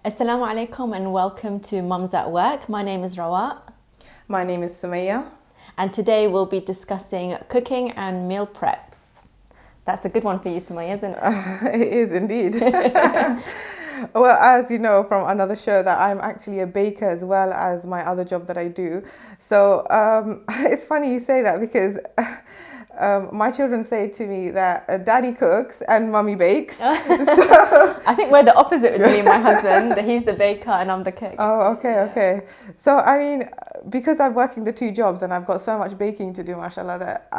Assalamu alaikum and welcome to Mums at Work. My name is Rawa. My name is Sumayya. And today we'll be discussing cooking and meal preps. That's a good one for you, Sumayya, isn't it? It is indeed. Well, as you know from another show, that I'm actually a baker as well as my other job that I do. So it's funny you say that because my children say to me that daddy cooks and mummy bakes. So, I think we're the opposite with me and my husband. He's the baker and I'm the cook. oh, okay. So, I mean, because I'm working the two jobs and I've got so much baking to do, mashallah, that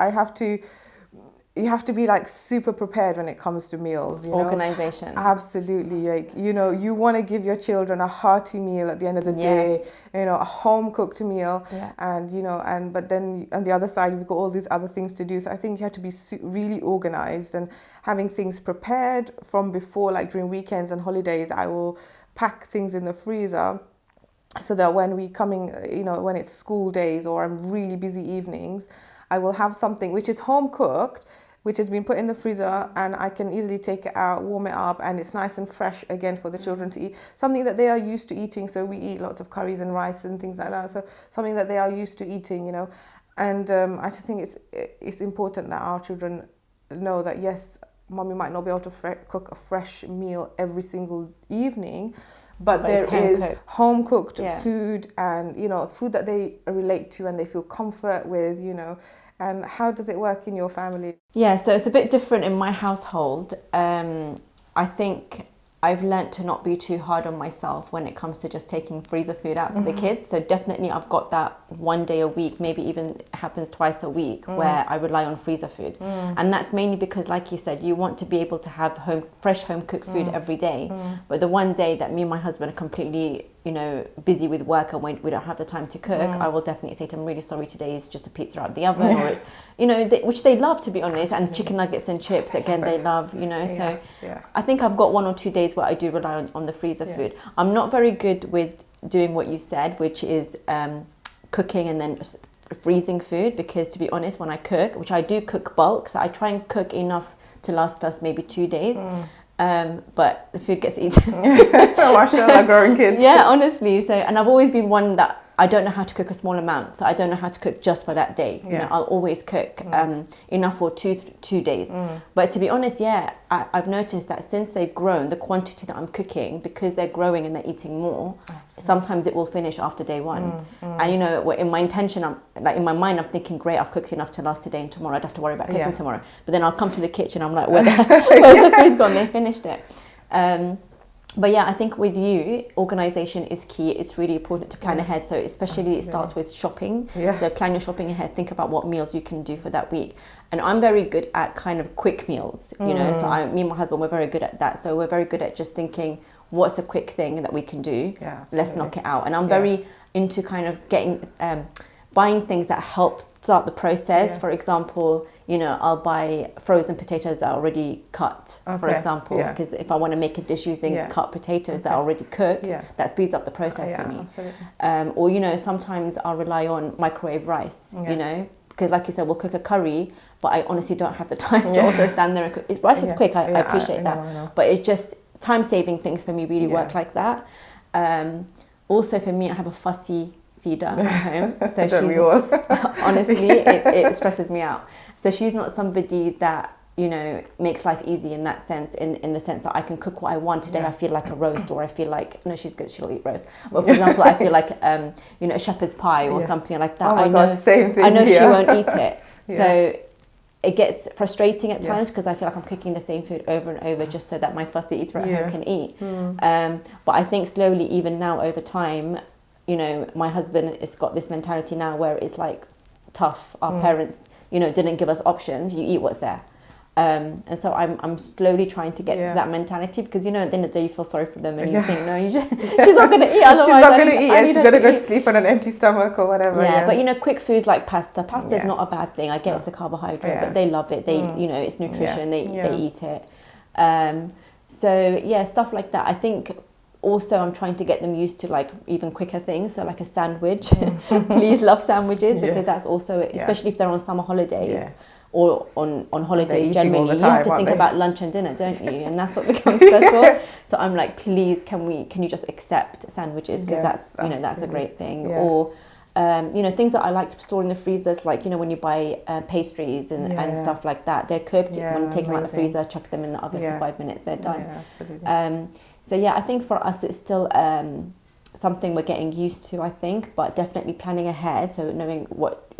you have to be like super prepared when it comes to meals. Organization. Absolutely. Like, you want to give your children a hearty meal at the end of the day, a home cooked meal. Yeah. And, but then on the other side, we've got all these other things to do. So I think you have to be really organized and having things prepared from before, like during weekends and holidays, I will pack things in the freezer so that when when it's school days or I'm really busy evenings, I will have something which is home cooked, which has been put in the freezer, and I can easily take it out, warm it up, and it's nice and fresh again for the children to eat. Something that they are used to eating. So we eat lots of curries and rice and things like that. So something that they are used to eating, And I just think it's important that our children know that, yes, mommy might not be able to cook a fresh meal every single evening, but there is home cooked food and, food that they relate to and they feel comfort with, And how does it work in your family? Yeah, so it's a bit different in my household. I think I've learnt to not be too hard on myself when it comes to just taking freezer food out for the kids. So definitely I've got that one day a week, maybe even happens twice a week, where I rely on freezer food. And that's mainly because, like you said, you want to be able to have fresh home cooked food every day. But the one day that me and my husband are completely busy with work and we don't have the time to cook, I will definitely say to them, really sorry, today is just a pizza out of the oven, or it's, which they love, to be honest, and chicken nuggets and chips, again, they love, so I think I've got 1 or 2 days where I do rely on the freezer food. I'm not very good with doing what you said, which is cooking and then freezing food, because to be honest, when I cook, which I do cook bulk, so I try and cook enough to last us maybe 2 days. But the food gets eaten. Mashallah, growing kids. Yeah, honestly. And I've always been one that I don't know how to cook a small amount. So I don't know how to cook just for that day. I'll always cook enough for two days. But to be honest, I've noticed that since they've grown, the quantity that I'm cooking, because they're growing and they're eating more, sometimes it will finish after day one. And in my intention, in my mind, I'm thinking, great, I've cooked enough to last today and tomorrow. I don't have to worry about cooking tomorrow. But then I'll come to the kitchen, I'm like, where's the food gone? They finished it. But I think with you, organisation is key. It's really important to plan ahead. So especially it starts with shopping. So plan your shopping ahead. Think about what meals you can do for that week. And I'm very good at kind of quick meals, So me and my husband, we're very good at that. So we're very good at just thinking, what's a quick thing that we can do? Let's knock it out. And I'm very into kind of getting... buying things that help start the process. For example, I'll buy frozen potatoes that are already cut, for example, because if I want to make a dish using cut potatoes that are already cooked, that speeds up the process for me. Or, sometimes I'll rely on microwave rice, because like you said, we'll cook a curry, but I honestly don't have the time to also stand there and cook. Rice is quick, I appreciate that. I know. But it's just time-saving things for me really work like that. Also for me, I have a fussy feeder at home, so she's honestly it stresses me out. So she's not somebody that makes life easy in that sense, in the sense that I can cook what I want. Today I feel like a roast, or I feel like, no, she's good, she'll eat roast. But for example, I feel like a shepherd's pie or something like that. Oh my God, same thing. I know she won't eat it. So it gets frustrating at times because I feel like I'm cooking the same food over and over just so that my fussy eater at home can eat. But I think slowly, even now over time, my husband has got this mentality now where it's like tough. Our parents, didn't give us options. You eat what's there. And so I'm slowly trying to get to that mentality, because at the end of the day you feel sorry for them and you think, no, she's not going to eat, otherwise she's not going to eat and she's going to go to sleep on an empty stomach or whatever. But quick foods like pasta is not a bad thing. I get it's a carbohydrate, but they love it. They it's nutrition. They eat it. So stuff like that. I think also I'm trying to get them used to like even quicker things, so like a sandwich. Please love sandwiches, because that's also, especially if they're on summer holidays or on holidays generally, you have to think about lunch and dinner, don't you? And that's what becomes stressful. So I'm like, please, can you just accept sandwiches, because that's, you know, that's a great thing. Or you know, things that I like to store in the freezers, like, you know, when you buy pastries and stuff like that, they're cooked. When you take them out of the freezer, chuck them in the oven for 5 minutes, they're done. So yeah, I think for us it's still something we're getting used to, I think, but definitely planning ahead, so knowing what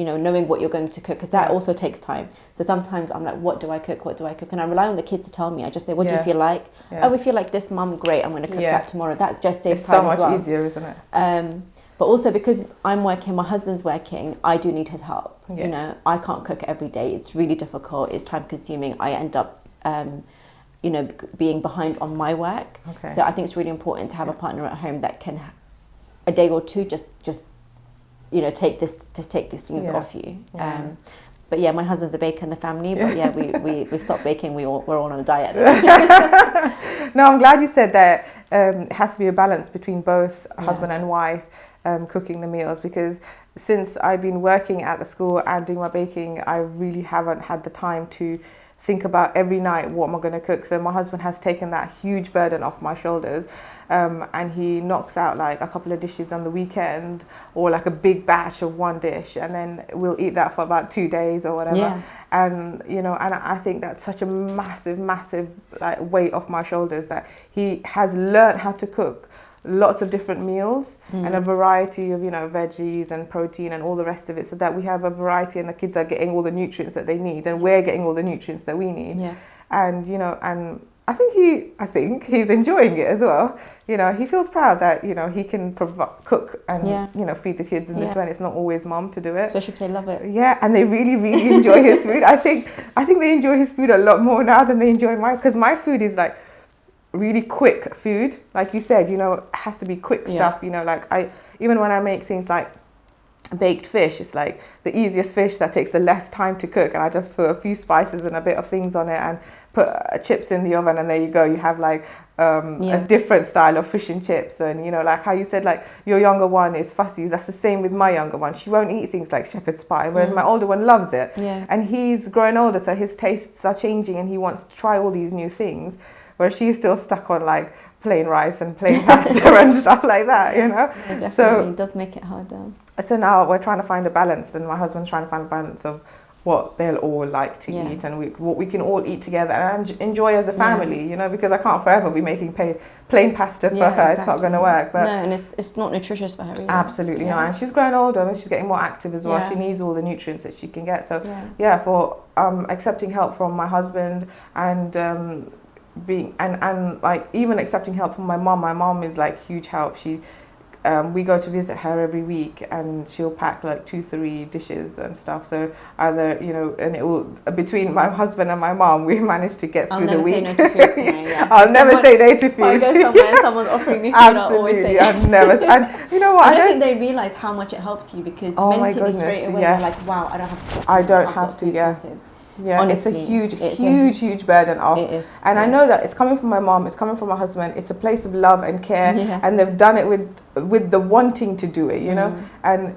you're going to cook, because that also takes time. So sometimes I'm like, what do I cook, and I rely on the kids to tell me. I just say, what do you feel like? Oh, we feel like this, Mum. Great, I'm going to cook that tomorrow. That just saves time as well. It's so much easier, isn't it? But also, because I'm working, my husband's working, I do need his help. You know, I can't cook every day. It's really difficult. It's time consuming. I end up you know, being behind on my work. So I think it's really important to have a partner at home that can a day or two just you know, take these things off you. But yeah, my husband's the baker in the family, but yeah, we stopped baking. We're all on a diet. No, I'm glad you said that. It has to be a balance between both husband and wife cooking the meals, because since I've been working at the school and doing my baking, I really haven't had the time to think about every night what am I going to cook. So my husband has taken that huge burden off my shoulders, and he knocks out like a couple of dishes on the weekend, or like a big batch of one dish, and then we'll eat that for about 2 days or whatever. And you know, and I think that's such a massive like weight off my shoulders, that he has learned how to cook lots of different meals and a variety of, you know, veggies and protein and all the rest of it, so that we have a variety and the kids are getting all the nutrients that they need, and we're getting all the nutrients that we need. And you know, and I think he's enjoying it as well. You know, he feels proud that, you know, he can cook and you know, feed the kids in this way, and it's not always mum to do it, especially if they love it. And they really enjoy his food. I think they enjoy his food a lot more now than they enjoy mine, because my food is like really quick food, like you said, you know, it has to be quick stuff. You know, like even when I make things like baked fish, it's like the easiest fish that takes the less time to cook, and I just put a few spices and a bit of things on it and put chips in the oven, and there you go, you have like a different style of fish and chips. And you know, like how you said, like your younger one is fussy, that's the same with my younger one. She won't eat things like shepherd's pie, whereas my older one loves it. And he's growing older, so his tastes are changing and he wants to try all these new things, where she's still stuck on like plain rice and plain pasta and stuff like that, you know. It definitely does make it harder. So now we're trying to find a balance, and my husband's trying to find a balance of what they'll all like to eat, and what we can all eat together and enjoy as a family, you know, because I can't forever be making plain pasta for her. It's not going to work. But no, and it's not nutritious for her either. Absolutely no. And she's growing older and she's getting more active as well. She needs all the nutrients that she can get. So for accepting help from my husband and being and like even accepting help from my mom is like huge help. She we go to visit her every week, and she'll pack like 2-3 dishes and stuff. So either, you know, and it will, between my husband and my mom, we managed to get through the week. I'll never say no to food, Sumayya. I'll never say no to food. If I go somewhere and someone's offering me food, I'll always say I've never. And you know what? I don't think they realise how much it helps you, because mentally straight away you're like, wow, I don't have to cook. I don't have to. Yeah, honestly, it's a huge burden off. It is. And I know that it's coming from my mom, it's coming from my husband. It's a place of love and care, and they've done it with the wanting to do it, you know. And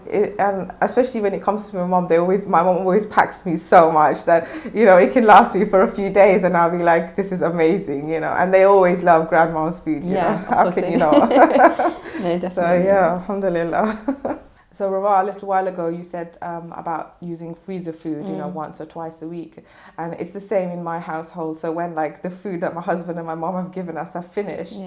especially when it comes to my mom, my mom always packs me so much that, you know, it can last me for a few days, and I'll be like, this is amazing, you know. And they always love grandma's food, you know. How can you not? No, definitely. So yeah, alhamdulillah. So Rawa, a little while ago you said about using freezer food, you know, once or twice a week, and it's the same in my household. So when like the food that my husband and my mom have given us are finished, we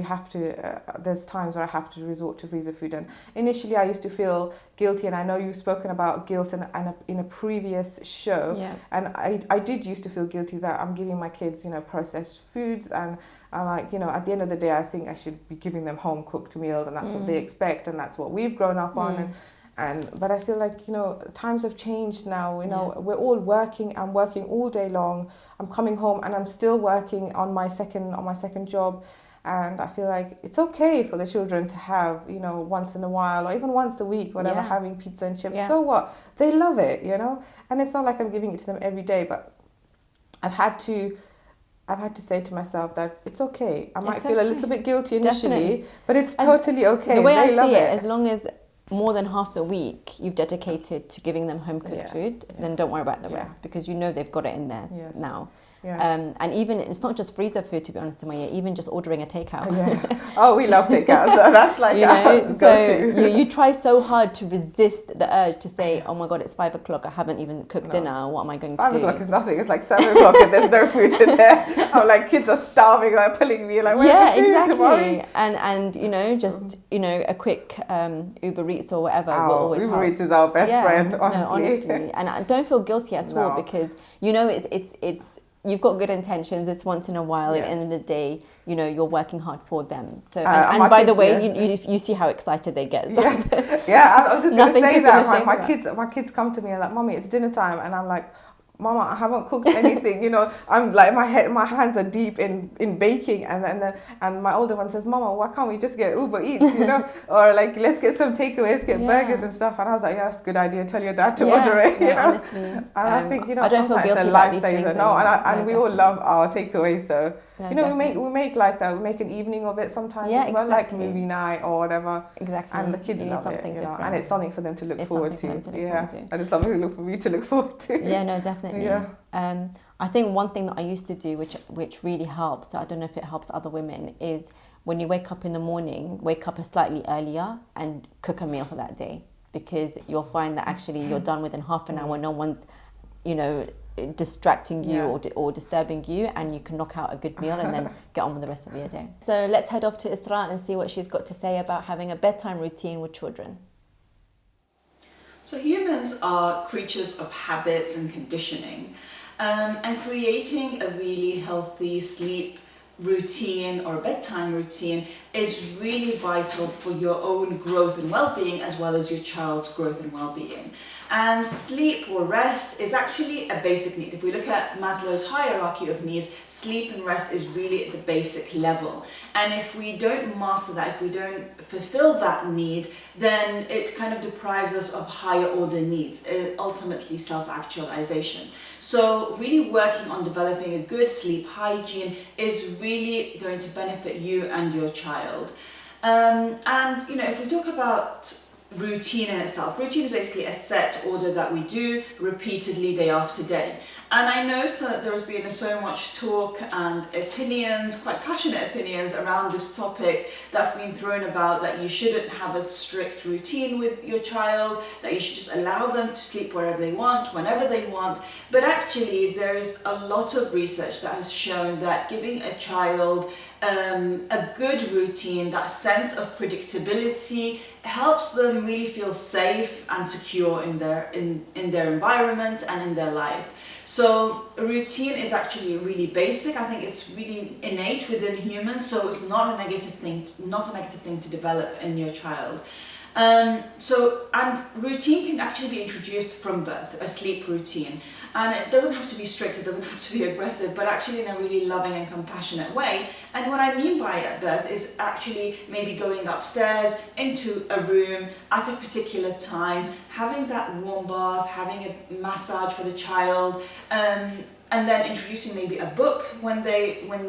have to. There's times where I have to resort to freezer food, and initially I used to feel guilty, and I know you've spoken about guilt in a previous show, and I did used to feel guilty that I'm giving my kids, you know, processed foods, and I'm like, you know, at the end of the day, I think I should be giving them home cooked meals, and that's what they expect, and that's what we've grown up on. But I feel like, you know, times have changed now. You know, we're all working. I'm working all day long. I'm coming home and I'm still working on my second job, and I feel like it's okay for the children to have, you know, once in a while or even once a week, whatever, having pizza and chips. So what? They love it, you know. And it's not like I'm giving it to them every day, but I've had to I've had to say to myself that it's okay. I might It's feel a okay. little bit guilty initially, Definitely. but it's totally okay. The way They I love see it, it. as long as more than half the week you've dedicated to giving them home cooked food, then don't worry about the rest, because you know they've got it in there now. Yes. And even, it's not just freezer food, to be honest, Sumayya, even just ordering a takeout. Oh, we love takeout. So that's like our go-to. You try so hard to resist the urge to say, oh my God, it's 5 o'clock, I haven't even cooked dinner, what am I going to do? 5 o'clock is nothing. It's like 7 o'clock and there's no food in there. I'm like, kids are starving, like pulling me, like, where's the food exactly. tomorrow? And you know, just a quick Uber Eats or whatever will always help. Uber Eats is our best friend, honestly. No, honestly. And I don't feel guilty at all, because you know it's you've got good intentions. It's once in a while. At the end of the day, you know, you're working hard for them. So and by the way, you see how excited they get. So I was just going to say that my kids come to me and like, Mommy, it's dinner time, and I'm like, Mama, I haven't cooked anything. You know, I'm like, my hands are deep in baking, and my older one says, Mama, why can't we just get Uber Eats? You know, or like, let's get some takeaways, get burgers and stuff. And I was like, that's a good idea. Tell your dad to order it. You know, honestly. And I think, you know, I don't feel sometimes guilty it's a about these lifesaver. things. No, and we all love our takeaways. So you know, definitely. we make an evening of it sometimes. Yeah, as well, exactly. like movie night or whatever. Exactly. And the kids love it, you know, and it's something for them to look forward to. And it's something for me to look forward to. Yeah, no, definitely. I think one thing that I used to do, which really helped, I don't know if it helps other women, is when you wake up in the morning, wake up slightly earlier and cook a meal for that day, because you'll find that actually you're done within half an hour. No one's, you know, distracting you or disturbing you, and you can knock out a good meal and then get on with the rest of your day. So let's head off to Isra and see what she's got to say about having a bedtime routine with children. So humans are creatures of habits and conditioning, and creating a really healthy sleep routine or bedtime routine is really vital for your own growth and well-being, as well as your child's growth and well-being. And sleep or rest is actually a basic need. If we look at Maslow's hierarchy of needs, sleep and rest is really at the basic level. And if we don't master that, if we don't fulfill that need, then it kind of deprives us of higher order needs, ultimately self-actualization. So really working on developing a good sleep hygiene is really going to benefit you and your child. And you know, if we talk about routine in itself, routine is basically a set order that we do repeatedly day after day. And I know there has been so much talk and opinions, quite passionate opinions around this topic that's been thrown about, that you shouldn't have a strict routine with your child, that you should just allow them to sleep wherever they want, whenever they want. But actually there is a lot of research that has shown that giving a child a good routine, that sense of predictability, helps them really feel safe and secure in their environment and in their life. So a routine is actually really basic. I think it's really innate within humans, so it's not a negative thing to develop in your child. And routine can actually be introduced from birth, a sleep routine. And it doesn't have to be strict, it doesn't have to be aggressive, but actually in a really loving and compassionate way. And what I mean by at birth is actually maybe going upstairs into a room at a particular time, having that warm bath, having a massage for the child, and then introducing maybe a book when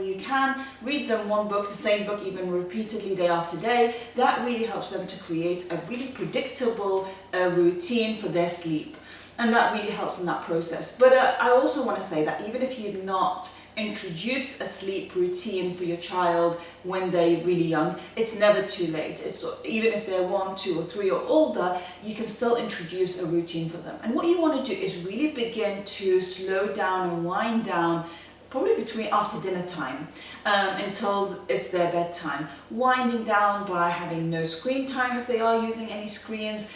you can, read them one book, the same book even repeatedly day after day. That really helps them to create a really predictable routine for their sleep. And that really helps in that process. But I also want to say that even if you've not introduced a sleep routine for your child when they're really young, it's never too late. Even if they're 1, 2 or 3 or older, you can still introduce a routine for them. And what you want to do is really begin to slow down and wind down, probably after dinner time, until it's their bedtime. Winding down by having no screen time if they are using any screens,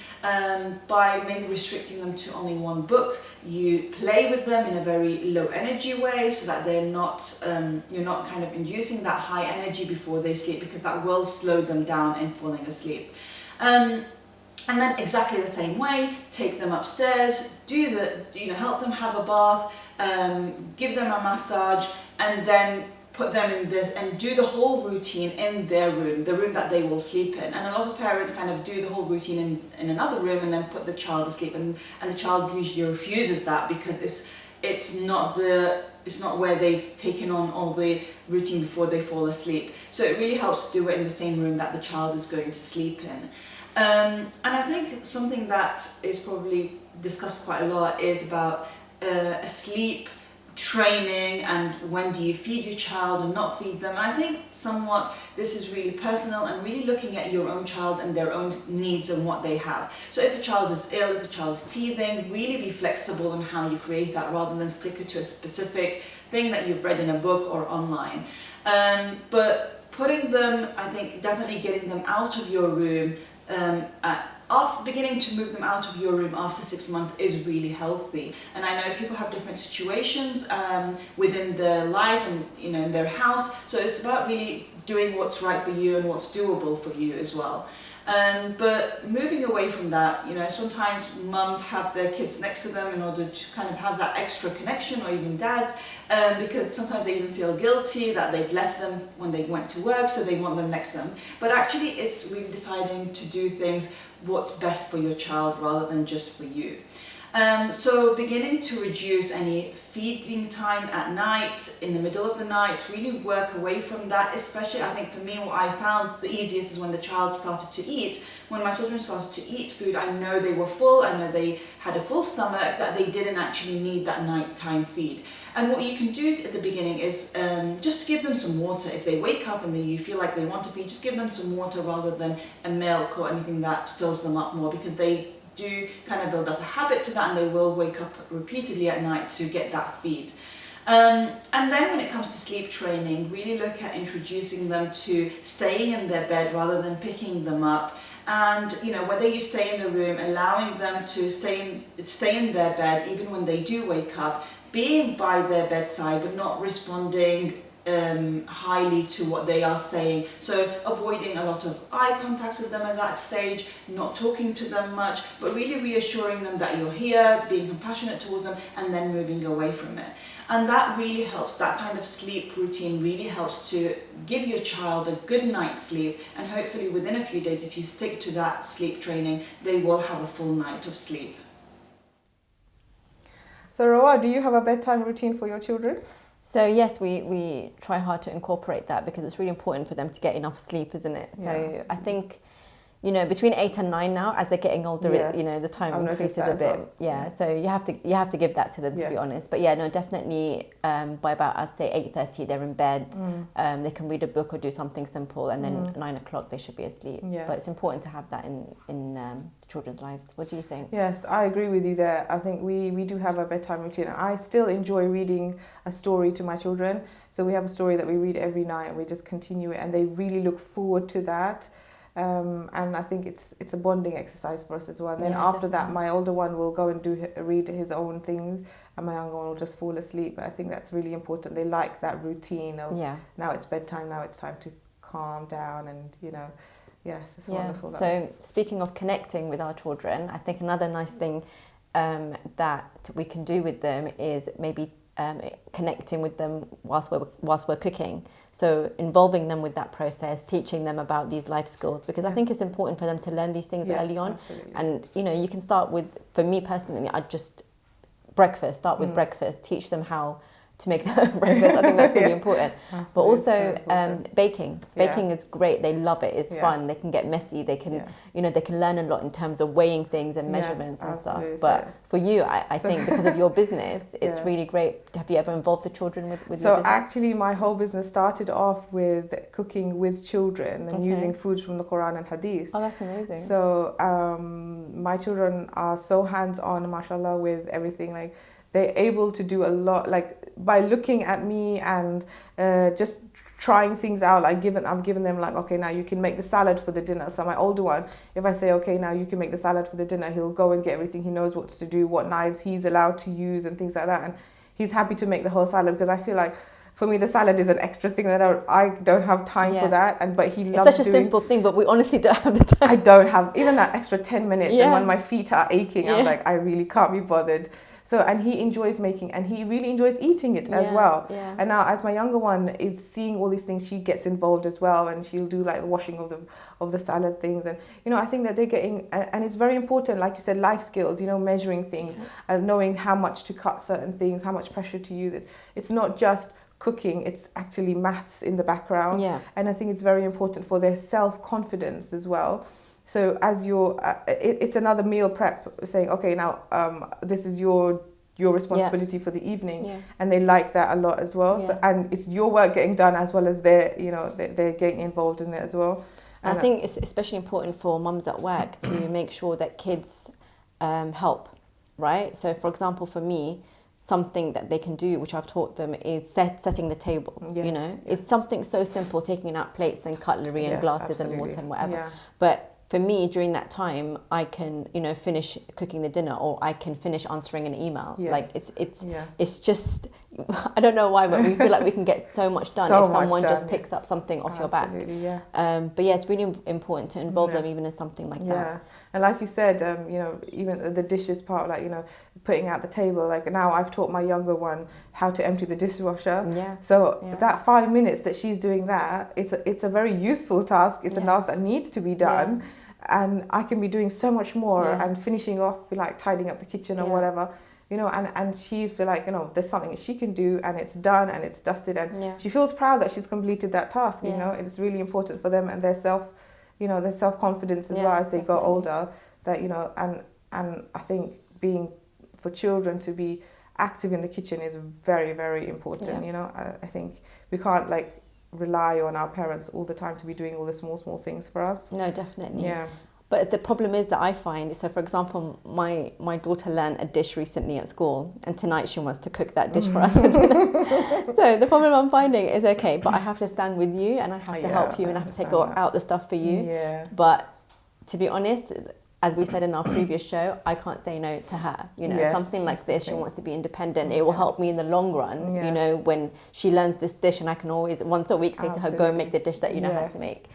by maybe restricting them to only one book. You play with them in a very low energy way, so that you're not kind of inducing that high energy before they sleep, because that will slow them down in falling asleep. And then exactly the same way, take them upstairs, help them have a bath, give them a massage, and then put them in this and do the whole routine in their room, the room that they will sleep in. And a lot of parents kind of do the whole routine in another room and then put the child to sleep, and the child usually refuses that, because it's not the it's not where they've taken on all the routine before they fall asleep. So it really helps to do it in the same room that the child is going to sleep in. And I think something that is probably discussed quite a lot is about sleep training and when do you feed your child and not feed them. I think somewhat this is really personal and really looking at your own child and their own needs and what they have. So if a child is ill, if the child is teething, really be flexible on how you create that rather than stick it to a specific thing that you've read in a book or online. But putting them, I think definitely getting them out of your room after beginning to move them out of your room after 6 months is really healthy. And I know people have different situations within their life and in their house, so it's about really doing what's right for you and what's doable for you as well. But moving away from that, sometimes mums have their kids next to them in order to kind of have that extra connection, or even dads, because sometimes they even feel guilty that they've left them when they went to work, so they want them next to them. But actually it's really deciding to do things what's best for your child rather than just for you. So beginning to reduce any feeding time at night, in the middle of the night, really work away from that. Especially, I think for me, what I found the easiest is when the child started to eat. When my children started to eat food, I know they were full, I know they had a full stomach, that they didn't actually need that nighttime feed. And what you can do at the beginning is just give them some water. If they wake up and you feel like they want to feed, just give them some water rather than a milk or anything that fills them up more, because they do kind of build up a habit to that and they will wake up repeatedly at night to get that feed. And then when it comes to sleep training, really look at introducing them to staying in their bed rather than picking them up. And whether you stay in the room, allowing them to stay in their bed even when they do wake up, being by their bedside but not responding highly to what they are saying. So avoiding a lot of eye contact with them at that stage, not talking to them much, but really reassuring them that you're here, being compassionate towards them, and then moving away from it. And that really helps. That kind of sleep routine really helps to give your child a good night's sleep, and hopefully within a few days, if you stick to that sleep training, they will have a full night of sleep. So Rawa, do you have a bedtime routine for your children? So yes, we try hard to incorporate that because it's really important for them to get enough sleep, isn't it? Yeah, So I think, between 8 and 9 now, as they're getting older, yes, the time increases a bit. Well. Yeah, so you have to give that to them, to be honest. But yeah, no, definitely by about, I'd say 8:30, they're in bed. They can read a book or do something simple, and then 9 o'clock they should be asleep. Yeah. But it's important to have that in children's lives. What do you think? Yes, I agree with you there. I think we do have a bedtime routine, and I still enjoy reading a story to my children. So we have a story that we read every night, and we just continue it, and they really look forward to that. And I think it's a bonding exercise for us as well. And then after that, my older one will go and read his own things, and my younger one will just fall asleep. But I think that's really important. They like that routine of now it's bedtime, now it's time to calm down, and yes, it's wonderful. So speaking of connecting with our children, I think another nice thing that we can do with them is maybe connecting with them whilst we're cooking. So involving them with that process, teaching them about these life skills, because I think it's important for them to learn these things early on. Absolutely. And you can start with, for me personally, I'd just start with breakfast, teach them how to make their own breakfast. I think that's really important. Absolutely. But also baking. Baking is great. They love it. It's fun. They can get messy. They can they can learn a lot in terms of weighing things and measurements and stuff. But for you, I think because of your business, it's really great. Have you ever involved the children with your business? So actually my whole business started off with cooking with children and using foods from the Quran and Hadith. Oh, that's amazing. So my children are so hands-on, mashallah, with everything. Like, they're able to do a lot, like by looking at me and just trying things out. I've given them like, okay, now you can make the salad for the dinner. So my older one, if I say, okay, now you can make the salad for the dinner, he'll go and get everything. He knows what to do, what knives he's allowed to use and things like that. And he's happy to make the whole salad, because I feel like for me the salad is an extra thing that I don't have time for that. But he loves it's such a simple thing, but we honestly don't have the time. I don't have even that extra 10 minutes. And when my feet are aching, I'm like, I really can't be bothered. So, and he enjoys making, and he really enjoys eating it as well. Yeah. And now, as my younger one is seeing all these things, she gets involved as well, and she'll do like the washing of the salad things. And I think that they're getting, and it's very important, like you said, life skills. Measuring things and knowing how much to cut certain things, how much pressure to use it. It's not just cooking, it's actually maths in the background. And I think it's very important for their self-confidence as well. So as it's another meal prep, saying, okay, now this is your responsibility for the evening, and they like that a lot as well. So, and it's your work getting done as well as they're getting involved in it as well. And I think it's especially important for mums at work to make sure that kids help, right? So for example, for me, something that they can do, which I've taught them, is setting the table. It's something so simple, taking out plates and cutlery and glasses and water and whatever. But for me, during that time, I can, finish cooking the dinner, or I can finish answering an email. Like it's just, I don't know why, but we feel like we can get so much done if someone just picks up something off your back. But it's really important to involve them even in something like that. And like you said, even the dishes part, like, putting out the table, like now I've taught my younger one how to empty the dishwasher. So that 5 minutes that she's doing that, it's a very useful task. It's a task that needs to be done. And I can be doing so much more and finishing off, like tidying up the kitchen or whatever, and she feel like, there's something that she can do, and it's done and it's dusted, and she feels proud that she's completed that task. It's really important for them and their self-confidence as well as they go older, that, and I think for children to be active in the kitchen is very, very important. I think we can't rely on our parents all the time to be doing all the small things for us. No, definitely. But the problem is that I find, so for example, my daughter learned a dish recently at school, and tonight she wants to cook that dish for us for dinner. So the problem I'm finding is, okay, but I have to stand with you, and I have to help you, and I have to take out the stuff for you. But to be honest, as we said in our previous show, I can't say no to her. Something like this, she wants to be independent. It will help me in the long run, when she learns this dish, and I can always once a week say to her, go and make the dish that you know how to make,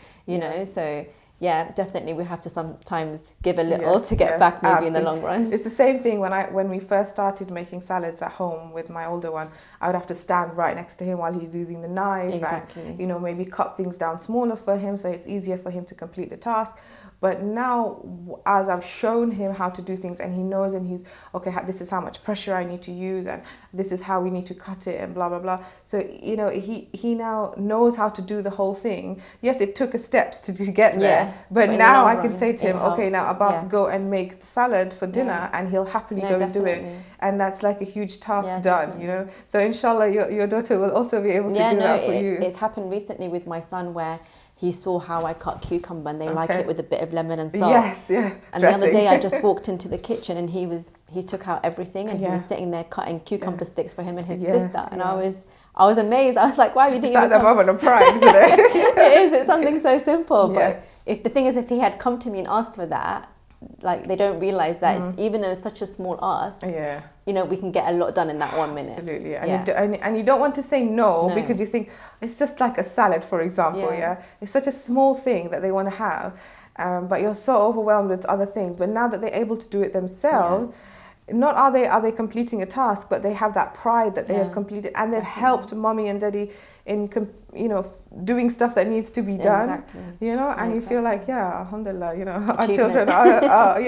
so definitely we have to sometimes give a little to get back maybe in the long run. It's the same thing when we first started making salads at home with my older one. I would have to stand right next to him while he's using the knife, and maybe cut things down smaller for him so it's easier for him to complete the task. But now, as I've shown him how to do things, and he knows, and he's, okay, this is how much pressure I need to use, and this is how we need to cut it, and blah, blah, blah. So, he now knows how to do the whole thing. Yes, it took steps to get there, but now I can say to him, okay, now Abbas, go and make the salad for dinner, and he'll happily go and do it. And that's like a huge task done, So inshallah, your daughter will also be able to do that for you. It's happened recently with my son where he saw how I cut cucumber, and they like it with a bit of lemon and salt. And the other day I just walked into the kitchen, and he took out everything, and he was sitting there cutting cucumber sticks for him and his sister. And I was amazed. I was like, wow, you didn't even come. Moment of pride, isn't it? It is. It's something so simple. But if he had come to me and asked for that, they don't realize that even though it's such a small ask, we can get a lot done in that 1 minute. Absolutely. And you don't want to say no because you think it's just like a salad, for example. It's such a small thing that they want to have, but you're so overwhelmed with other things. But now that they're able to do it themselves, not are they completing a task, but they have that pride that they have completed, and they've helped mommy and daddy in doing stuff that needs to be done, and you feel like, alhamdulillah, our children are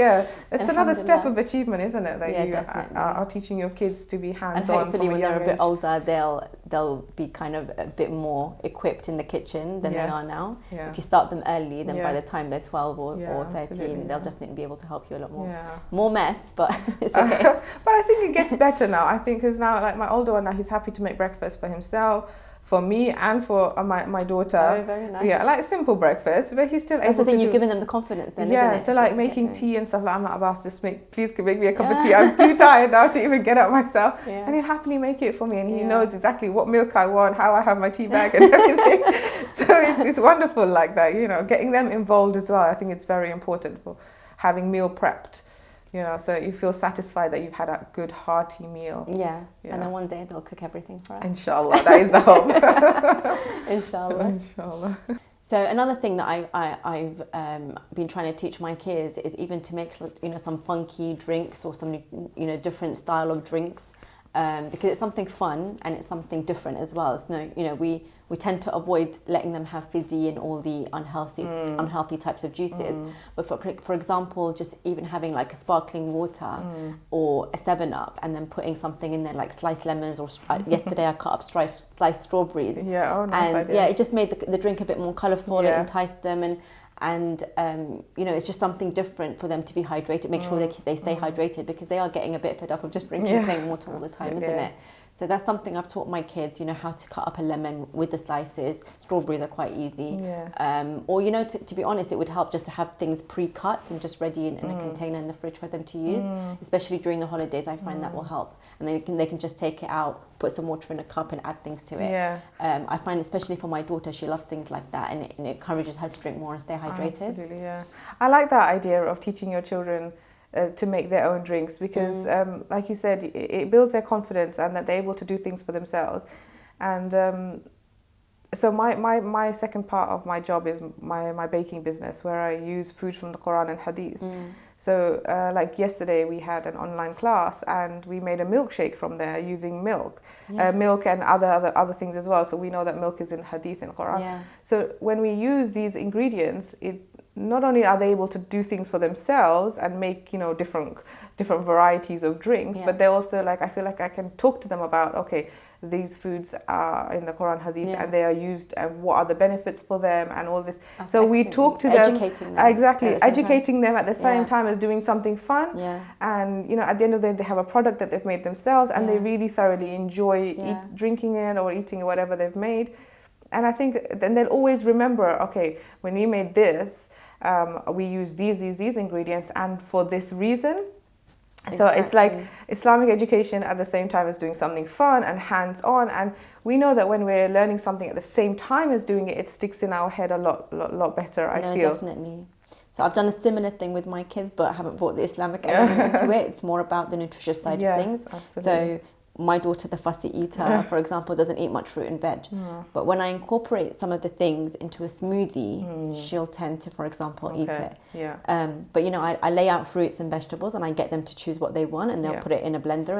it's another step of achievement, isn't it, that you are teaching your kids to be hands-on. And hopefully when they're a bit older, they'll be kind of a bit more equipped in the kitchen than they are now. If you start them early, then by the time they're 12 or 13, they'll definitely be able to help you a lot more mess, but it's okay. But I think it gets better now. I think because now, like my older one now, he's happy to make breakfast for himself, for me, and for my daughter. Very, very nice. Like simple breakfast, but he's still able to. That's the thing, you've given them the confidence then, isn't it? So like making tea and stuff, like I'm not about to please make me a cup of tea. I'm too tired now to even get up myself. And he'll happily make it for me, and he knows exactly what milk I want, how I have my tea bag and everything. So it's wonderful like that, getting them involved as well. I think it's very important for having meal prepped. So you feel satisfied that you've had a good hearty meal. And then one day they'll cook everything for us. Inshallah, that is the hope. Inshallah. Inshallah. So another thing that I've been trying to teach my kids is even to make, you know, some funky drinks or some, you know, different style of drinks, because it's something fun and it's something different as well. It's no, you know, we tend to avoid letting them have fizzy and all the unhealthy types of juices. But for example, just even having like a sparkling water or a 7-Up and then putting something in there like sliced lemons or yesterday I cut up sliced strawberries. Yeah, oh, nice and idea. yeah, it just made the drink a bit more colourful. Yeah. It enticed them and you know, it's just something different for them to be hydrated. Make sure they stay hydrated, because they are getting a bit fed up of just drinking plain water all the time, isn't it? So that's something I've taught my kids, you know, how to cut up a lemon with the slices. Strawberries are quite easy. Or, you know, to be honest, it would help just to have things pre-cut and just ready in a container in the fridge for them to use, especially during the holidays. I find that will help. And they can just take it out, put some water in a cup and add things to it. I find, especially for my daughter, she loves things like that, and it encourages her to drink more and stay hydrated. Absolutely, yeah. I like that idea of teaching your children to make their own drinks, because like you said, it builds their confidence and that they're able to do things for themselves. And so my second part of my job is my baking business, where I use food from the Quran and Hadith. So like yesterday we had an online class and we made a milkshake from there using milk and other things as well. So we know that milk is in Hadith and Quran. So when we use these ingredients, it not only are they able to do things for themselves and make, you know, different varieties of drinks, but they also, like, I feel like I can talk to them about, okay, these foods are in the Quran Hadith and they are used, and what are the benefits for them and all this. So we talk to them, educating them at the same time as doing something fun. And, you know, at the end of the day, they have a product that they've made themselves and they really thoroughly enjoy drinking it or eating whatever they've made. And I think then they'll always remember, okay, when we made this, we use these ingredients and for this reason. So it's like Islamic education at the same time as doing something fun and hands-on. And we know that when we're learning something at the same time as doing it, it sticks in our head a lot better, I feel. Definitely. So I've done a similar thing with my kids, but I haven't brought the Islamic element into it. It's more about the nutritious side of things. Absolutely. So my daughter, the fussy eater, for example, doesn't eat much fruit and veg. But when I incorporate some of the things into a smoothie, she'll tend to, for example, eat it. But, you know, I lay out fruits and vegetables and I get them to choose what they want, and they'll put it in a blender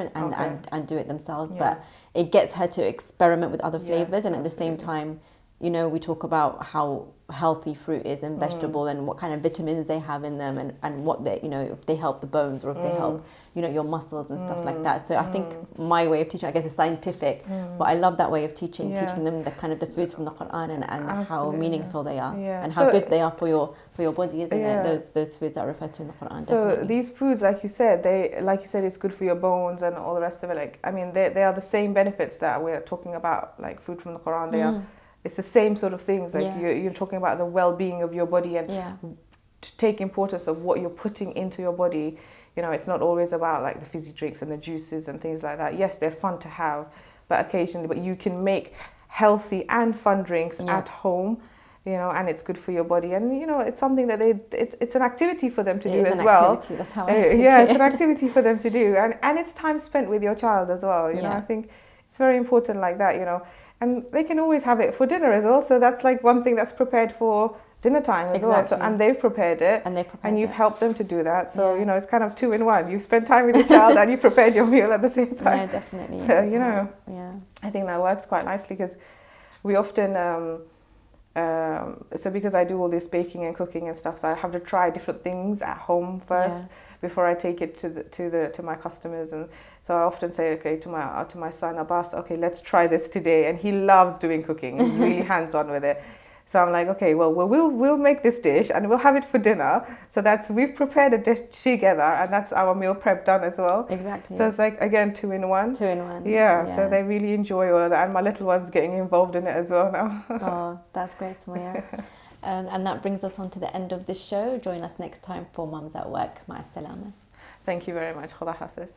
and do it themselves. But it gets her to experiment with other flavors, and at the same time, you know, we talk about how healthy fruit is and vegetable and what kind of vitamins they have in them, and what they, you know, if they help the bones or if they help, you know, your muscles and stuff like that. So I think my way of teaching, I guess, is scientific, but I love that way of teaching them the kind of the foods from the Quran and how meaningful they are and how good they are for your body, isn't it? Those foods that are referred to in the Quran. So definitely. These foods, like you said, it's good for your bones and all the rest of it. Like, I mean, they are the same benefits that we're talking about, like food from the Quran. They are. It's the same sort of things. Like you're talking about the well-being of your body and to take importance of what you're putting into your body. You know, it's not always about like the fizzy drinks and the juices and things like that. Yes, they're fun to have, but occasionally, but you can make healthy and fun drinks at home. You know, and it's good for your body, and you know, it's something that it's an activity for them to do as well. That's how I see it. It's an activity for them to do, and it's time spent with your child as well. You know, I think it's very important like that. You know. And they can always have it for dinner as well. So that's like one thing that's prepared for dinner time as well. So, and they've prepared it. And you've helped them to do that. So, you know, it's kind of 2 in 1. You've spent time with your child and you prepared your meal at the same time. No, definitely. You know, I think that works quite nicely, because we often, so because I do all this baking and cooking and stuff, so I have to try different things at home first before I take it to my customers. And so I often say, okay, to my son Abbas, okay, let's try this today. And he loves doing cooking. He's really hands-on with it. So I'm like, okay, well, we'll make this dish and we'll have it for dinner. So we've prepared a dish together, and that's our meal prep done as well. Exactly. So it's like, again, 2 in 1. 2 in 1. Yeah, so they really enjoy all of that. And my little one's getting involved in it as well now. Oh, that's great, Sumayya. And that brings us on to the end of this show. Join us next time for Mums at Work. Ma'as salama. Thank you very much. Khuda Hafiz.